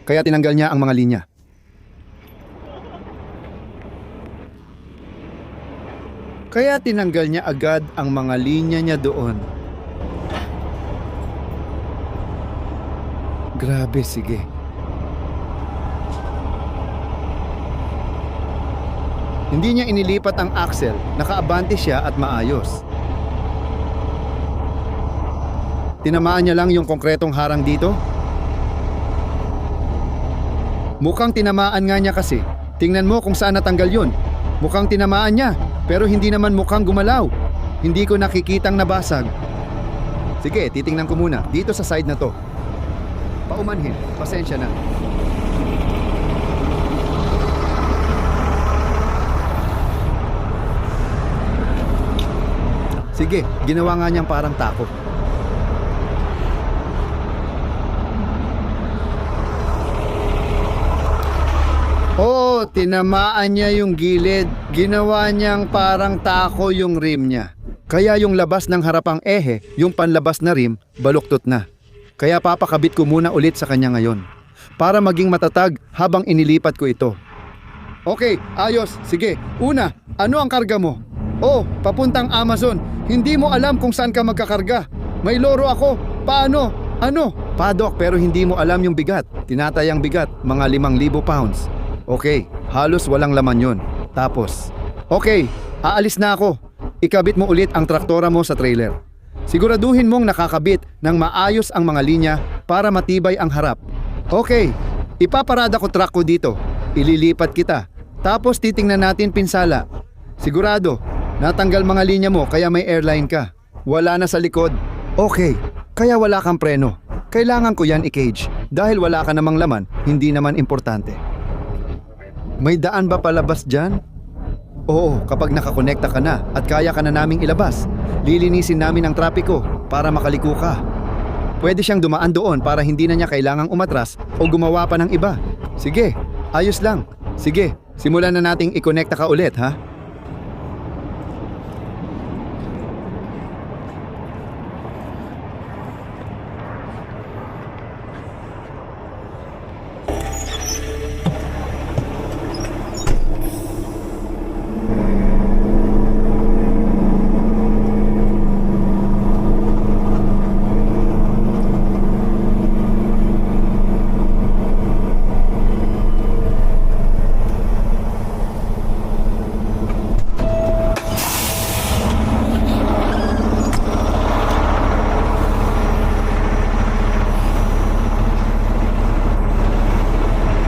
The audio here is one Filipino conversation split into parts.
Kaya tinanggal niya ang mga linya. Kaya tinanggal niya agad ang mga linya niya doon. Grabe, sige. Hindi niya inilipat ang axle, nakaabante siya at maayos. Tinamaan niya lang yung konkretong harang dito? Mukhang tinamaan nga niya kasi. Tingnan mo kung saan natanggal yun. Mukhang tinamaan niya, pero hindi naman mukhang gumalaw. Hindi ko nakikitang nabasag. Sige, titingnan ko muna, dito sa side na to. Paumanhin, pasensya na. Sige, ginawa nga niyang parang tako. Oo, tinamaan niya yung gilid. Ginawa niyang parang tako yung rim niya. Kaya yung labas ng harapang ehe, yung panlabas na rim, baluktot na. Kaya papakabit ko muna ulit sa kanya ngayon. Para maging matatag habang inilipat ko ito. Okay, ayos. Sige. Una, ano ang karga mo? Oh, papuntang Amazon. Hindi mo alam kung saan ka magkakarga. May loro ako. Paano? Ano? Padok, pero hindi mo alam yung bigat. Tinatayang bigat, mga 5,000 pounds. Okay, halos walang laman yon. Tapos, okay, aalis na ako. Ikabit mo ulit ang traktora mo sa trailer. Siguraduhin mong nakakabit ng maayos ang mga linya para matibay ang harap. Okay, ipaparada ko truck ko dito. Ililipat kita. Tapos titingnan natin pinsala. Sigurado, natanggal mga linya mo kaya may airline ka. Wala na sa likod. Okay, kaya wala kang preno. Kailangan ko yan i-cage. Dahil wala ka namang laman, hindi naman importante. May daan ba palabas dyan? Oo, kapag nakakonekta ka na at kaya ka na naming ilabas, lilinisin namin ang trapiko para makaliko ka. Pwede siyang dumaan doon para hindi na niya kailangang umatras o gumawa pa ng iba. Sige, ayos lang. Sige, simulan na nating i-connecta ka ulit, ha?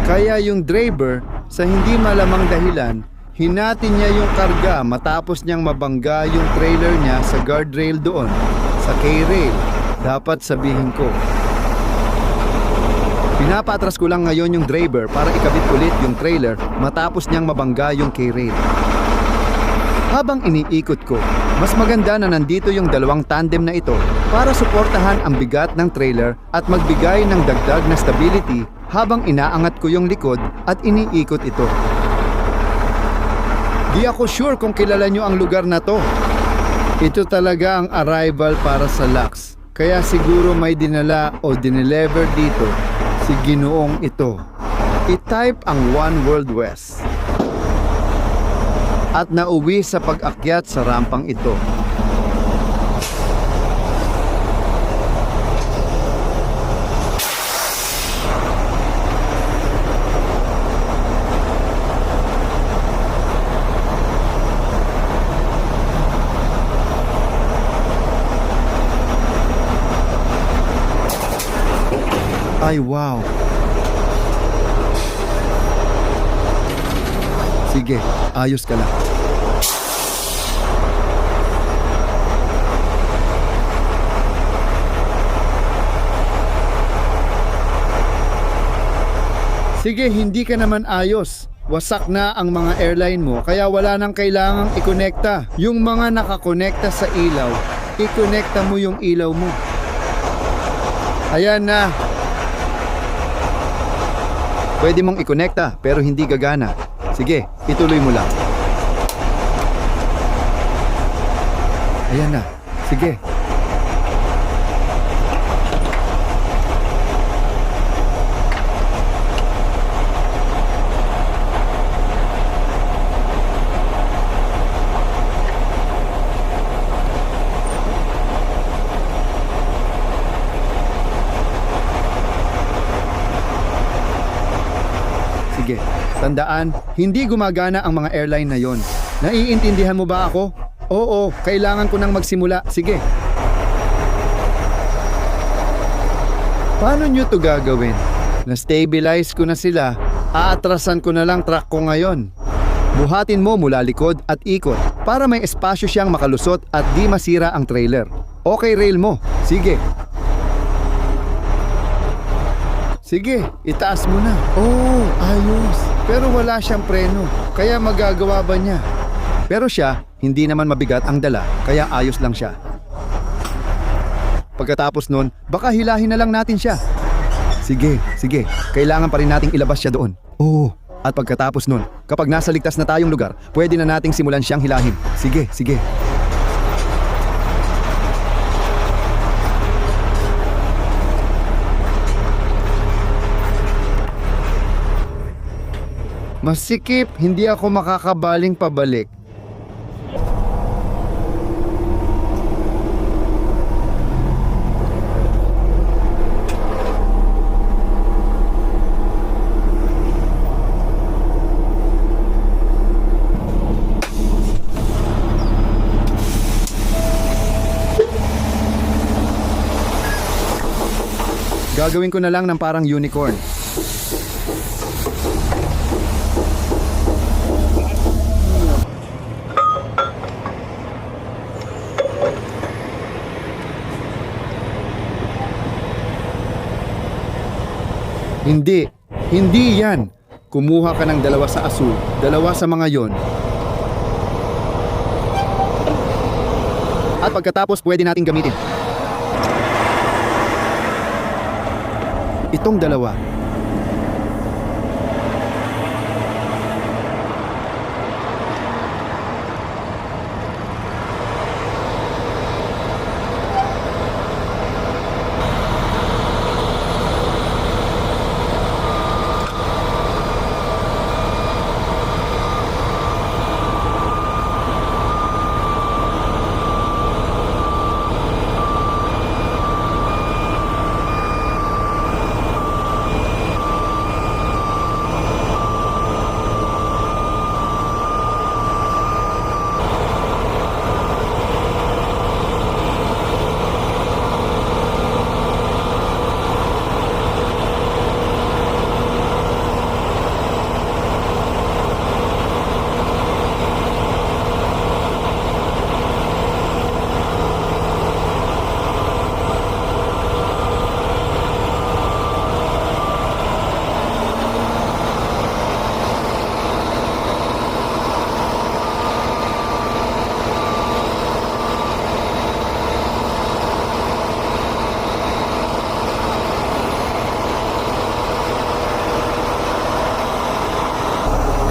Kaya yung driver, sa hindi malamang dahilan, hinatin niya yung karga matapos niyang mabangga yung trailer niya sa guardrail doon, sa K-rail. Dapat sabihin ko. Pinapatras ko lang ngayon yung driver para ikabit ulit yung trailer matapos niyang mabangga yung K-rail. Habang iniikot ko, mas maganda na nandito yung dalawang tandem na ito para suportahan ang bigat ng trailer at magbigay ng dagdag na stability habang inaangat ko yung likod at iniikot ito. Di ako sure kung kilala nyo ang lugar na to. Ito talaga ang arrival para sa Lux. Kaya siguro may dinala o dinelever dito si Ginoong ito. I-type ang One World West. At nauwi sa pag-akyat sa rampang ito. Ay, wow! Sige, ayos ka lang. Sige, hindi ka naman ayos. Wasak na ang mga airline mo, kaya wala nang kailangang ikonekta. Yung mga nakakonekta sa ilaw, ikonekta mo yung ilaw mo. Ayan na. Pwede mong ikonekta pero hindi gagana. Sige, ituloy mo lang. Ayan na. Sige. sige. Tandaan, hindi gumagana ang mga airline na yon. Naiintindihan mo ba ako? Oo, kailangan ko nang magsimula. Sige. Paano nyo to gagawin? Na-stabilize ko na sila. Aatrasan ko na lang truck ko ngayon. Buhatin mo mula likod at ikot para may espasyo siyang makalusot at di masira ang trailer. Okay, rail mo. Sige. Sige, itaas mo na. Oh, ayos. Pero wala siyang preno, kaya magagawa ba niya? Pero siya, hindi naman mabigat ang dala, kaya ayos lang siya. Pagkatapos nun, baka hilahin na lang natin siya. Sige, kailangan pa rin nating ilabas siya doon. Oo, at pagkatapos nun, kapag nasa ligtas na tayong lugar, pwede na nating simulan siyang hilahin. Sige. Masikip, hindi ako makakabaling pabalik. Gagawin ko na lang ng parang unicorn. Hindi yan. Kumuha ka ng dalawa sa asul, dalawa sa mga yon. At pagkatapos pwede nating gamitin itong dalawa.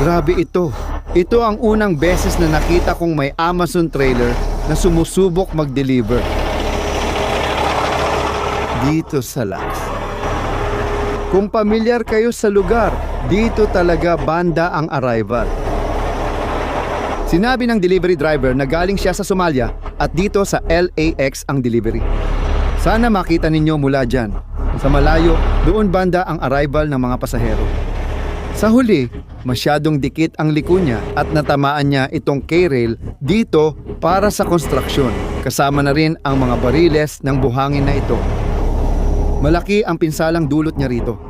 Grabe ito. Ito ang unang beses na nakita kong may Amazon trailer na sumusubok mag-deliver dito sa Lax. Kung pamilyar kayo sa lugar, dito talaga banda ang arrival. Sinabi ng delivery driver na galing siya sa Somalia at dito sa LAX ang delivery. Sana makita ninyo mula dyan. Sa malayo, doon banda ang arrival ng mga pasahero. Sa huli, masyadong dikit ang liko niya at natamaan niya itong K-rail dito para sa konstruksyon. Kasama na rin ang mga bariles ng buhangin na ito. Malaki ang pinsalang dulot niya rito.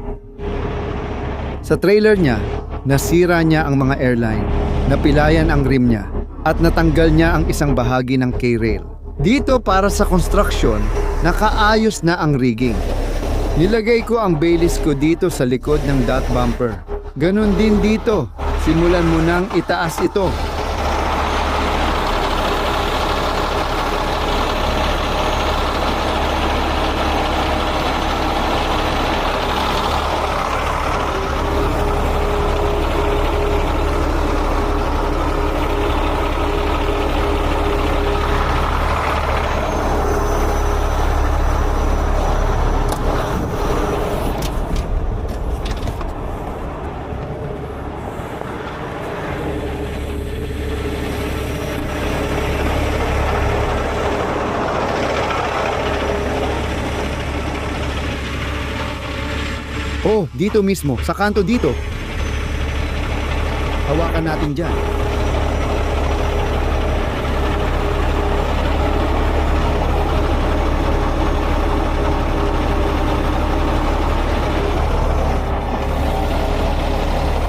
Sa trailer niya, nasira niya ang mga airline, napilayan ang rim niya, at natanggal niya ang isang bahagi ng K-rail. Dito para sa konstruksyon, nakaayos na ang rigging. Nilagay ko ang baileys ko dito sa likod ng dot bumper. Ganon din dito. Simulan mo nang itaas ito. Oh, dito mismo, sa kanto dito. Hawakan natin dyan.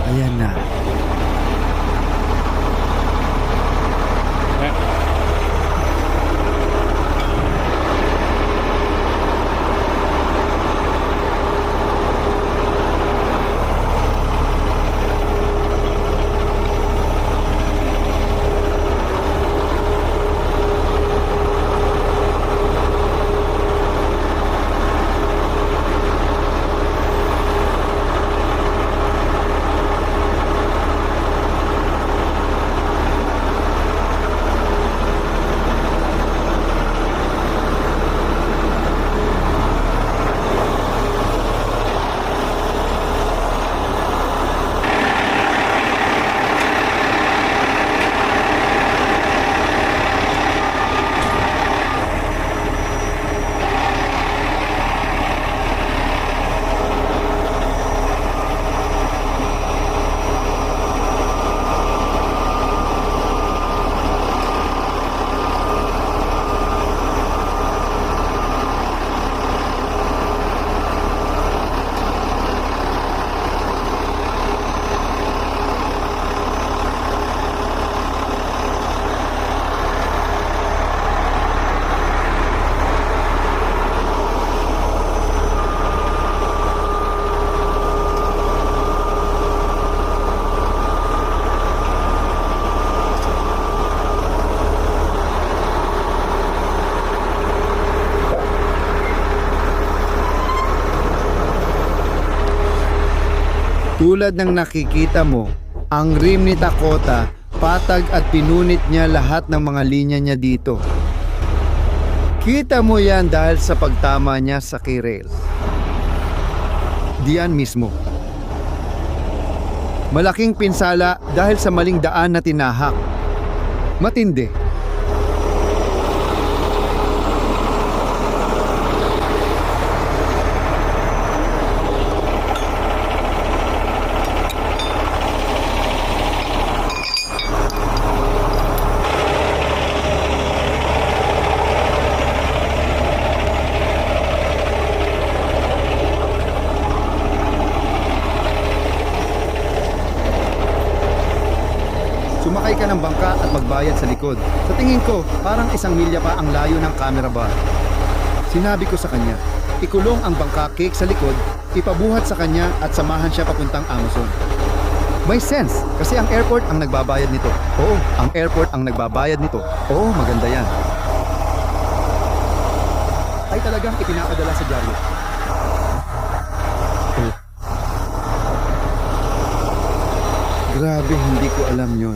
Ayan na. Tulad ng nakikita mo, ang rim ni Dakota patag at pinunit niya lahat ng mga linya niya dito. Kita mo yan dahil sa pagtama niya sa key rail. Diyan mismo. Malaking pinsala dahil sa maling daan na tinahak. Matindi. Sumakay ka ng bangka at magbayad sa likod. Sa tingin ko, parang 1 milya pa ang layo ng camera bar. Sinabi ko sa kanya, ikulong ang bangka cake sa likod, ipabuhat sa kanya at samahan siya papuntang Amazon. May sense, kasi ang airport ang nagbabayad nito. Oo, ang airport ang nagbabayad nito. Oo, maganda yan. Ay talagang ipinapadala sa dyaryo. Oh. Grabe, hindi ko alam yon.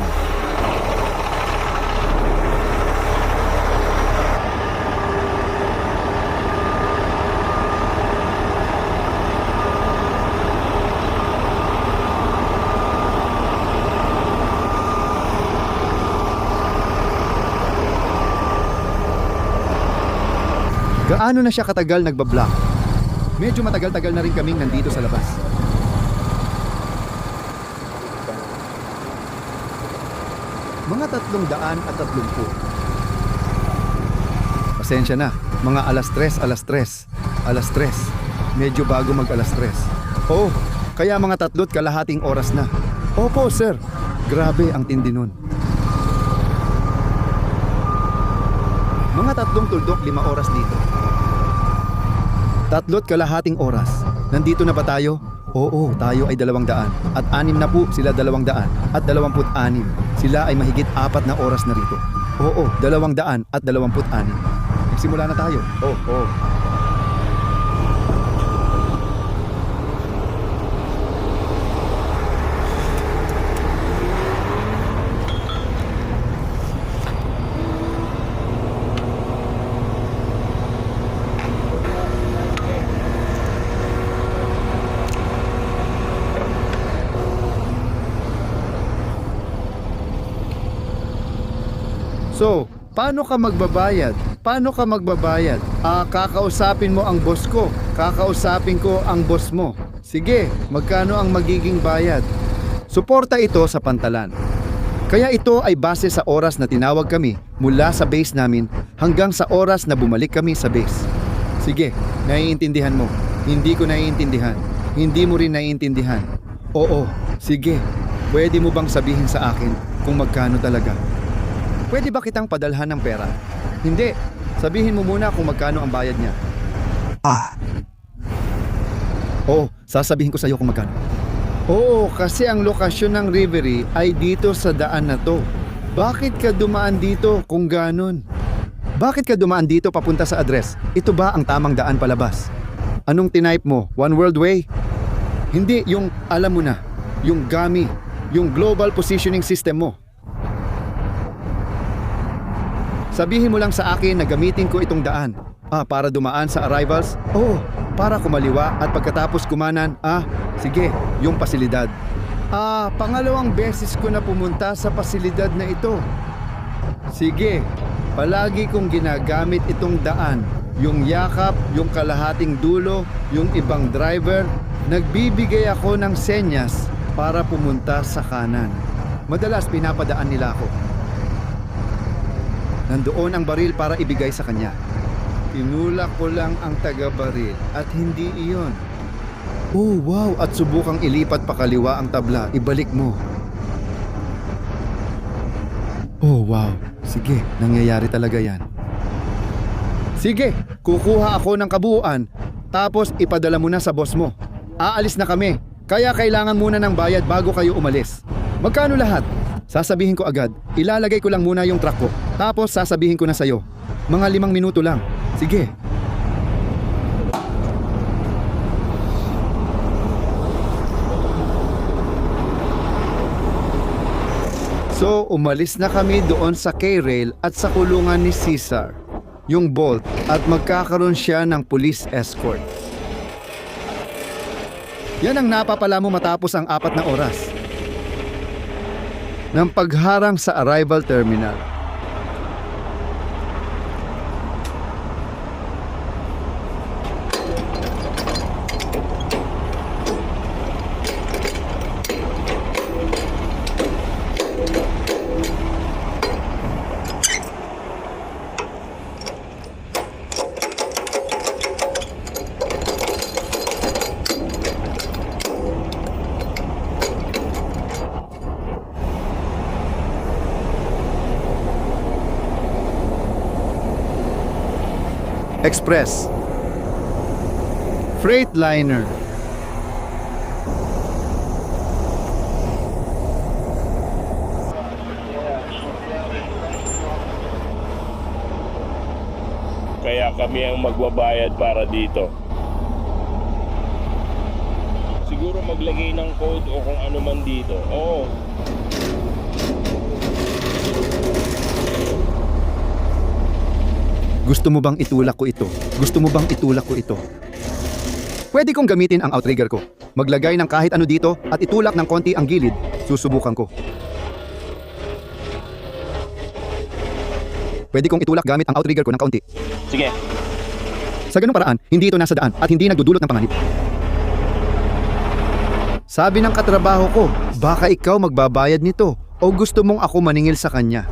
Gaano na siya katagal nagbablock? Medyo matagal-tagal na rin kaming nandito sa labas. Mga 330. Pasensya na, mga alas 3. Alas 3. Medyo bago mag alas 3. Oo, kaya mga 3.5 oras na. Opo, sir. Grabe ang tindi nun. Mga 3.5 oras dito. 3.5 oras. Nandito na ba tayo? Oo, tayo ay 200. At 6 na po sila 200. At 26. Sila ay mahigit 4 na oras na rito. Oo, 200 at 26. Nagsimula na tayo. Oo. So, paano ka magbabayad? Kakausapin mo ang boss ko. Kakausapin ko ang boss mo. Sige, magkano ang magiging bayad? Suporta ito sa pantalan. Kaya ito ay base sa oras na tinawag kami mula sa base namin hanggang sa oras na bumalik kami sa base. Sige, naiintindihan mo. Hindi ko naiintindihan. Hindi mo rin naiintindihan. Oo, sige. Pwede mo bang sabihin sa akin kung magkano talaga? Pwede ba kitang padalhan ng pera? Hindi. Sabihin mo muna kung magkano ang bayad niya. Oo, sasabihin ko sa iyo kung magkano. Oo, kasi ang lokasyon ng Reverie ay dito sa daan na to. Bakit ka dumaan dito kung ganon? Bakit ka dumaan dito papunta sa address? Ito ba ang tamang daan palabas? Anong tinype mo? One World Way? Hindi, yung alam mo na, yung GAMI, yung Global Positioning System mo. Sabihin mo lang sa akin na gamitin ko itong daan. Para dumaan sa arrivals? Oo, para kumaliwa at pagkatapos kumanan, sige, yung pasilidad. Pangalawang beses ko na pumunta sa pasilidad na ito. Sige, palagi kong ginagamit itong daan. Yung yakap, yung kalahating dulo, yung ibang driver, nagbibigay ako ng senyas para pumunta sa kanan. Madalas pinapadaan nila ako. Nandoon ang baril para ibigay sa kanya. Tinulak ko lang ang taga-baril at hindi iyon. Oh wow, at subukang ilipat pakaliwa ang tabla, ibalik mo. Oh wow, sige, nangyayari talaga yan. Sige, kukuha ako ng kabuuan, tapos ipadala mo na sa boss mo. Aalis na kami, kaya kailangan muna ng bayad bago kayo umalis. Magkano lahat? Sasabihin ko agad, ilalagay ko lang muna yung truck ko, tapos sasabihin ko na sa'yo. Mga 5 minuto lang. Sige. So, umalis na kami doon sa K-Rail at sa kulungan ni Cesar, yung Bolt, at magkakaroon siya ng police escort. Yan ang napapala mo matapos ang 4 na oras ng pagharang sa arrival terminal. Express, Freightliner, Kaya kami ang magbabayad para dito. Siguro maglagay ng code o kung ano man dito. Oo. Gusto mo bang itulak ko ito? Gusto mo bang itulak ko ito? Pwede kong gamitin ang outrigger ko. Maglagay ng kahit ano dito at itulak ng konti ang gilid. Susubukan ko. Pwede kong itulak gamit ang outrigger ko ng kaunti. Sige. Sa ganung paraan, hindi ito nasa daan at hindi nagdudulot ng panganib. Sabi ng katrabaho ko, baka ikaw magbabayad nito o gusto mong ako maningil sa kanya.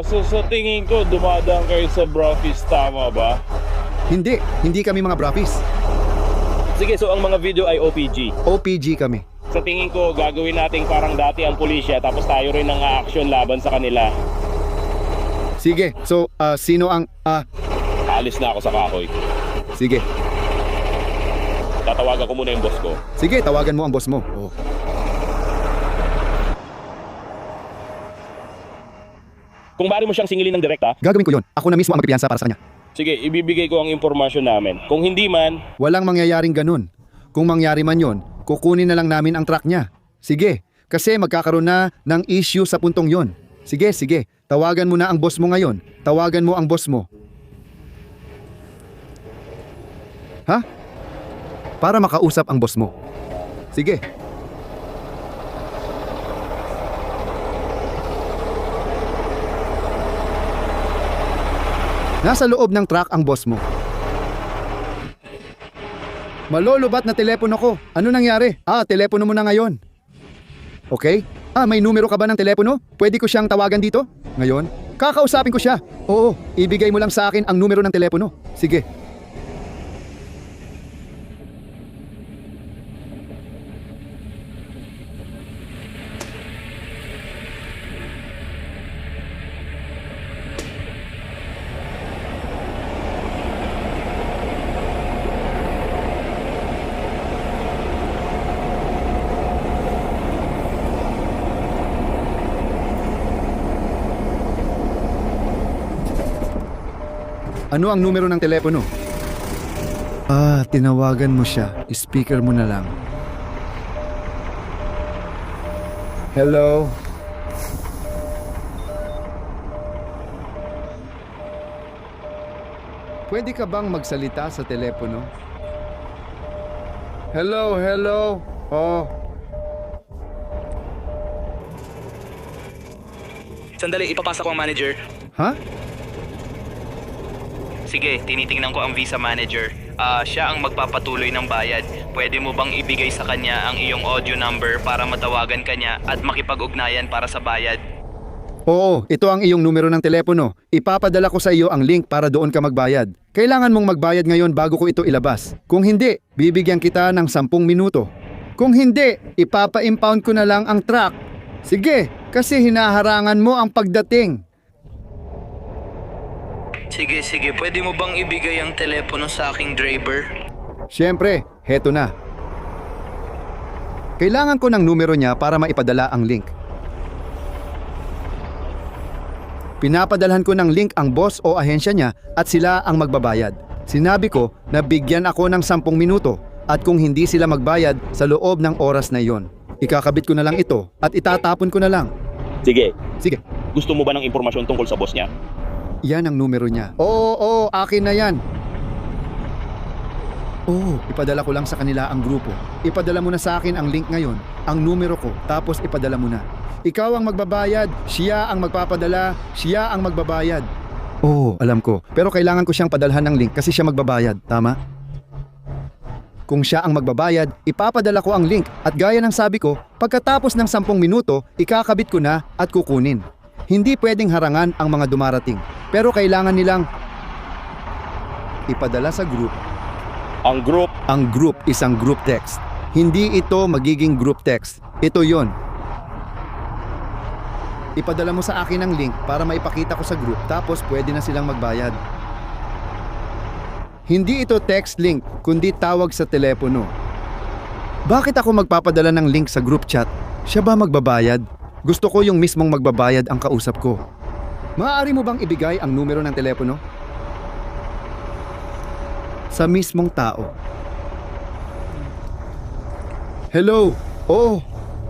So sa tingin ko, dumadaan kayo sa Broffies, tama ba? Hindi kami mga brapis. Sige, so ang mga video ay OPG. OPG kami. Sa tingin ko, gagawin natin parang dati ang pulisya, tapos tayo rin ang action laban sa kanila. Sige, so sino ang... Alis na ako sa kahoy. Sige. Tatawagan ko muna yung boss ko. Sige, tawagan mo ang boss mo. Oh. Kung maaari mo siyang singilin ng direkta, Gagawin ko yon. Ako na mismo ang magpipiyansa para sa kanya. sige, ibibigay ko ang impormasyon namin. Kung hindi man, Walang mangyayaring ganun. Kung mangyari man yon, kukunin na lang namin ang truck niya. Sige, kasi magkakaroon na ng issue sa puntong yon. Sige, tawagan mo na ang boss mo ngayon. Tawagan mo ang boss mo. Ha? Para makausap ang boss mo. Sige. Nasa loob ng truck ang boss mo. Malulubat na telepono ko. Ano nangyari? Telepono mo na ngayon. Okay? May numero ka ba ng telepono? Pwede ko siyang tawagan dito? Ngayon? Kakausapin ko siya. Oo, ibigay mo lang sa akin ang numero ng telepono. Sige. Ano ang numero ng telepono? Tinawagan mo siya. Speaker mo na lang. Hello? Pwede ka bang magsalita sa telepono? Hello, hello? Sandali, ipapasa ko ang manager. Ha? Sige, tinitingnan ko ang visa manager. Siya ang magpapatuloy ng bayad. Pwede mo bang ibigay sa kanya ang iyong audio number para matawagan kanya at makipag-ugnayan para sa bayad? Oo, ito ang iyong numero ng telepono. Ipapadala ko sa iyo ang link para doon ka magbayad. Kailangan mong magbayad ngayon bago ko ito ilabas. Kung hindi, bibigyan kita ng 10 minuto. Kung hindi, ipapa-impound ko na lang ang truck. Sige, kasi hinaharangan mo ang pagdating. Sige, pwede mo bang ibigay ang telepono sa aking driver? Siyempre, heto na. Kailangan ko ng numero niya para maipadala ang link. Pinapadalhan ko ng link ang boss o ahensya niya at sila ang magbabayad. Sinabi ko na bigyan ako ng 10 minuto at kung hindi sila magbayad sa loob ng oras na iyon, ikakabit ko na lang ito at itatapon ko na lang. Sige, Sige, gusto mo ba ng impormasyon tungkol sa boss niya? yan ang numero niya. Oo, akin na yan. Ipadala ko lang sa kanila ang grupo. Ipadala mo na sa akin ang link ngayon, ang numero ko, tapos ipadala mo na. Ikaw ang magbabayad, siya ang magpapadala, siya ang magbabayad. Alam ko. Pero kailangan ko siyang padalhan ng link kasi siya magbabayad, tama? Kung siya ang magbabayad, ipapadala ko ang link at gaya ng sabi ko, pagkatapos ng 10 minuto, ikakabit ko na at kukunin. Hindi pwedeng harangan ang mga dumarating, pero kailangan nilang ipadala sa group. Ang group, Ang group isang group text. Hindi ito magiging group text. Ito yon. Ipadala mo sa akin ang link para maipakita ko sa group tapos pwede na silang magbayad. Hindi ito text link, kundi tawag sa telepono. Bakit ako magpapadala ng link sa group chat? Siya ba magbabayad? Gusto ko yung mismong magbabayad ang kausap ko. Maaari mo bang ibigay ang numero ng telepono? Sa mismong tao. Hello?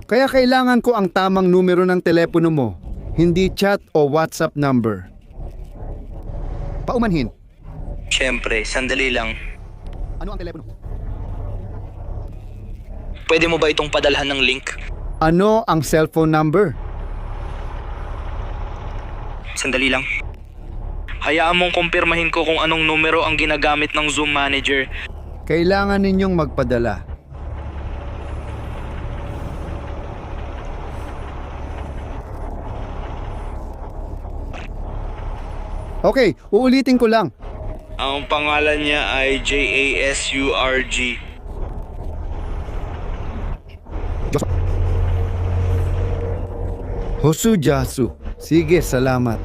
Kaya kailangan ko ang tamang numero ng telepono mo, hindi chat o WhatsApp number. Paumanhin. Siyempre, sandali lang. Ano ang telepono? Pwede mo ba itong padalhan ng link? Ano ang cellphone number? Sandali lang. Hayaan mong kumpirmahin ko kung anong numero ang ginagamit ng Zoom manager. Kailangan ninyong magpadala. Okay, uulitin ko lang. Ang pangalan niya ay JASURG. Hosujasu. Sige, salamat.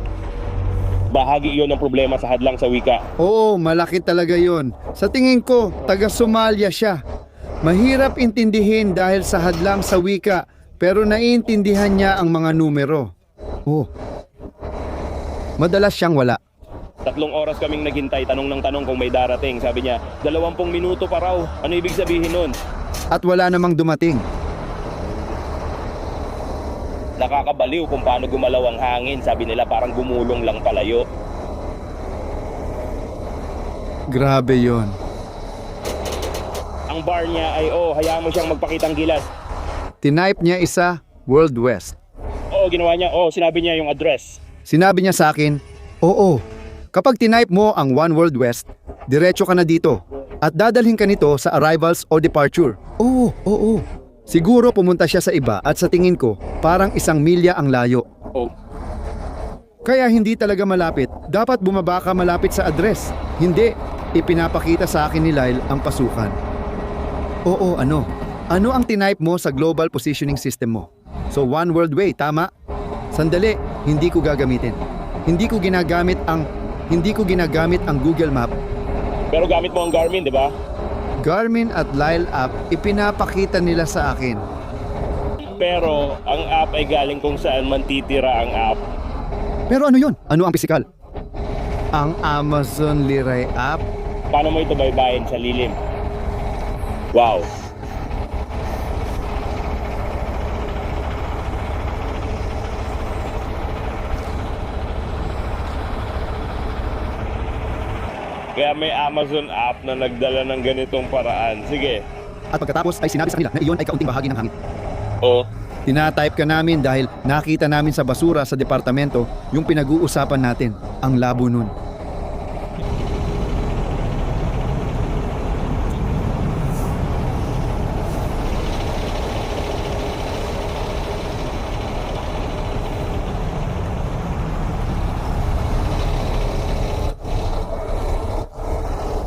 bahagi iyon ng problema sa hadlang sa wika. Oo, malaki talaga yon. Sa tingin ko, taga Somalia siya. Mahirap intindihin dahil sa hadlang sa wika, pero naiintindihan niya ang mga numero. Madalas siyang wala. 3 oras kaming naghintay, tanong ng tanong kung may darating. Sabi niya, 20 minuto pa raw. Ano ibig sabihin nun? At wala namang dumating. Nakakabaliw kung paano gumalaw ang hangin. Sabi nila parang gumulong lang palayo. Grabe yon. Ang bar niya ay, hayaan mo siyang magpakitang gilas. Tinype niya isa, World West. Ginawa niya. Sinabi niya yung address. Sinabi niya sa akin, oo, kapag tinype mo ang One World West, diretso ka na dito at dadalhin ka nito sa arrivals o departure. Oo. Siguro pumunta siya sa iba at sa tingin ko, parang 1 milya ang layo. Oh, Kaya hindi talaga malapit. Dapat bumaba ka malapit sa address. Hindi. Ipinapakita sa akin ni Lyle ang pasukan. Oo, ano? Ano ang tinype mo sa global positioning system mo? So one world way, tama? Sandali, hindi ko gagamitin. Hindi ko ginagamit ang Google Map. pero gamit mo ang Garmin, di ba? Garmin at Lyle app, ipinapakita nila sa akin. Pero ang app ay galing kung saan man titira ang app. Pero ano yun? Ano ang pisikal? Ang Amazon Liray app? Paano mo ito baybayin sa lilim? Wow. Kaya may Amazon app na nagdala ng ganitong paraan. Sige. At pagkatapos ay sinabi sa kanila na iyon ay kaunting bahagi ng hangin. O, Tinatype ka namin dahil nakita namin sa basura sa departamento yung pinag-uusapan natin, ang labo nun.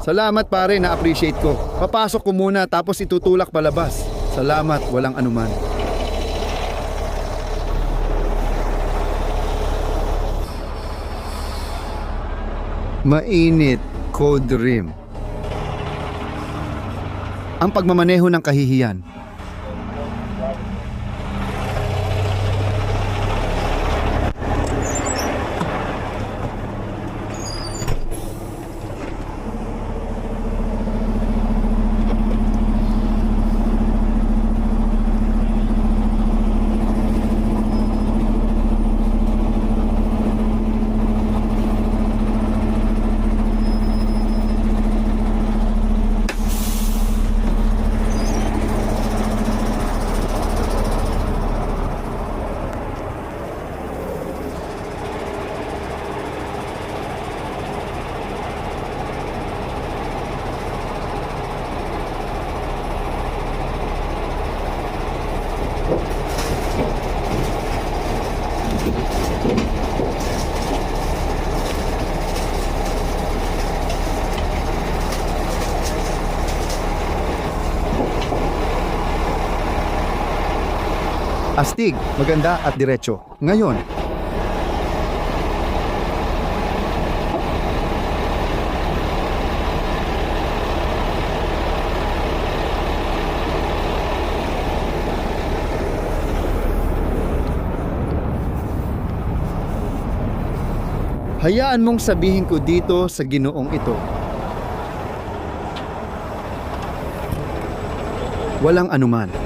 Salamat pare, na-appreciate ko. Papasok ko muna tapos itutulak palabas. Salamat, walang anuman. Mainit, Code Rim. Ang pagmamaneho ng kahihiyan. Astig, maganda at diretso. Ngayon, hayaan mong sabihin ko dito sa ginoong ito. Walang anuman.